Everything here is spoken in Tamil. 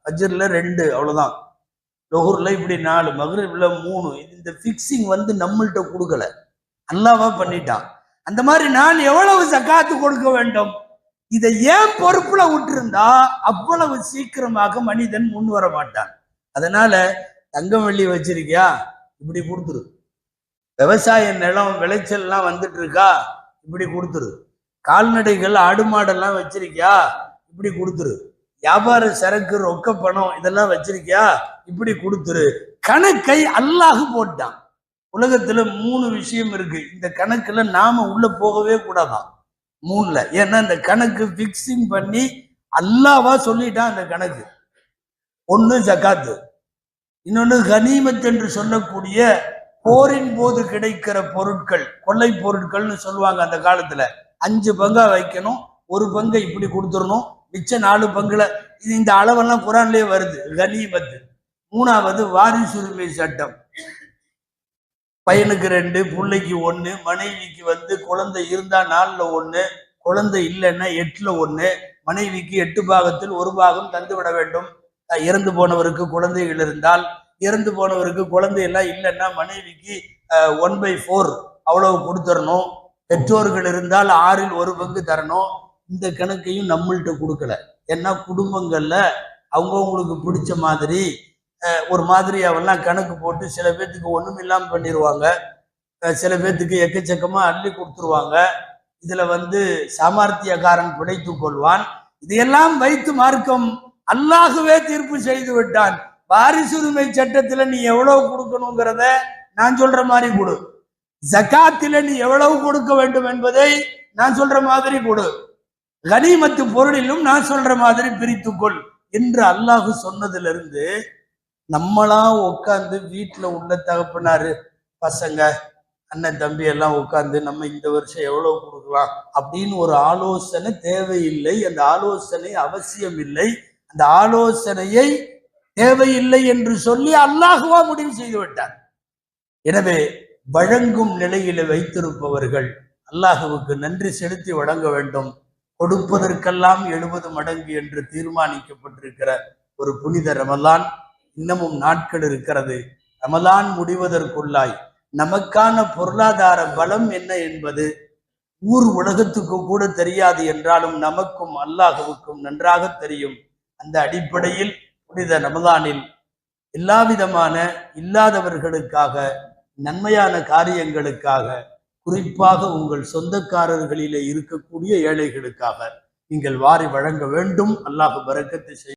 ஃபஜ்ர்ல 2 அவ்வளவுதான், லுஹுர்ல இப்படி 4, மக்ரிப்ல 3. இந்த ஃபிக்ஸிங் வந்து நம்மள்ட்ட கொடுக்கல, அல்லாஹ்வா பண்ணிட்டான். அந்த மாதிரி நான் எவ்வளவு ஜகாத்து கொடுக்க வேண்டும், இதை ஏன் பொறுப்புல விட்டுருந்தா அவ்வளவு சீக்கிரமாக மனிதன் முன் வர மாட்டான். அதனால தங்கம் வெள்ளி வச்சிருக்கியா, இப்படி கொடுத்துரு. விவசாய நிலம் விளைச்சல்லாம் வந்துட்டு இருக்கா, இப்படி கொடுத்துரு. கால்நடைகள் ஆடு மாடெல்லாம் வச்சிருக்கியா, இப்படி கொடுத்துரு. வியாபார சரக்கு ரொக்க பணம் இதெல்லாம் வச்சிருக்கியா, இப்படி கொடுத்துரு. கணக்கை அல்லாஹ் போட்டான். உலகத்துல 3 விஷயம் இருக்கு, இந்த கணக்குல நாம உள்ள போகவே கூடாதான். 3ல, ஏன்னா இந்த கணக்கு பிக்சிங் பண்ணி அல்லாஹ்வா சொல்லிட்டான். அந்த கணக்கு ஒண்ணு ஜகாத்து, இன்னொன்னு கனிமத் என்று சொல்லக்கூடிய போரின் போது கிடைக்கிற பொருட்கள், கொள்ளை பொருட்கள்னு சொல்லுவாங்க. அந்த காலத்துல 5 பங்கா வைக்கணும், 1 பங்கை இப்படி கொடுத்துடணும், மிச்ச 4 பங்குல. இது இந்த அளவெல்லாம் குரான்லயே வருது. கனிமத்து. 3வது வாரிசுரிமை சட்டம். பையனுக்கு 2, பிள்ளைக்கு 1, மனைவிக்கு வந்து குழந்தை இருந்தா 4ல் 1, குழந்தை இல்லைன்னா 8ல் 1. மனைவிக்கு 8 பாகத்தில் 1 பாகம் தந்து விட வேண்டும். இறந்து போனவருக்கு குழந்தைகள் இருந்தால், இறந்து போனவருக்கு குழந்தை எல்லாம் இல்லைன்னா மனைவிக்கு 1/4 அவ்வளவு கொடுத்துடணும். பெற்றோர்கள் இருந்தால் 6ல் 1 பங்கு தரணும். இந்த கணக்கையும் நம்மள்கிட்ட கொடுக்கல. ஏன்னா குடும்பங்கள்ல அவங்கவுங்களுக்கு பிடிச்ச மாதிரி ஒரு மாதிரி அவெல்லாம் கணக்கு போட்டு சில பேர்த்துக்கு ஒண்ணும் இல்லாம பண்ணிடுவாங்க, சில பேர்த்துக்கு எக்கச்சக்கமா அள்ளி கொடுத்துருவாங்க. இதுல வந்து சாமர்த்தியக்காரன் பிழைத்து கொள்வான். இதையெல்லாம் வைத்து மார்க்கம் அல்லாஹ்வே தீர்ப்பு செய்து விட்டான். வாரிசுரிமை சட்டத்துல நீ எவ்வளவு கொடுக்கணுங்கிறத நான் சொல்ற மாதிரி கொடு, ஜகாத்தில நீ எவ்வளவு கொடுக்க வேண்டும் என்பதை நான் சொல்ற மாதிரி கொடு, கனிமத்து பொருளிலும் நான் சொல்ற மாதிரி பிரித்துக்கொள் என்று அல்லாஹ் சொன்னதுல இருந்து நம்மளா உட்காந்து வீட்டுல உள்ள தகப்பனாரு பசங்க அண்ணன் தம்பி எல்லாம் உட்காந்து நம்ம இந்த வருஷம் எவ்வளவு கொடுக்கலாம் அப்படின்னு ஒரு ஆலோசனை தேவையில்லை. அந்த ஆலோசனை அவசியம் இல்லை. அந்த ஆலோசனையை தேவையில்லை என்று சொல்லி அல்லாஹ்வா முடிவு செய்து விட்டார். எனவே வழங்கும் நிலையில வைத்திருப்பவர்கள் அல்லாஹ்வுக்கு நன்றி செலுத்தி வழங்க வேண்டும். கொடுப்பதற்கெல்லாம் 70 மடங்கு என்று தீர்மானிக்கப்பட்டிருக்கிற ஒரு புனித ரமலான் இன்னமும் நாட்கள் இருக்கிறது. ரமலான் முடிவதற்குள்ளாய் நமக்கான பொருளாதார பலம் என்ன என்பது ஊர் உலகத்துக்கு கூட தெரியாது என்றாலும் நமக்கும் அல்லாஹ்வுக்கும் நன்றாக தெரியும். அந்த அடிப்படையில் புனித ரமலானில் எல்லா விதமான இல்லாதவர்களுக்காக, நன்மையான காரியங்களுக்காக, குறிப்பாக உங்கள் சொந்தக்காரர்களிலே இருக்கக்கூடிய ஏழைகளுக்காக நீங்கள் வாரி வழங்க வேண்டும். அல்லாஹ் பரக்கத்தை செய்ய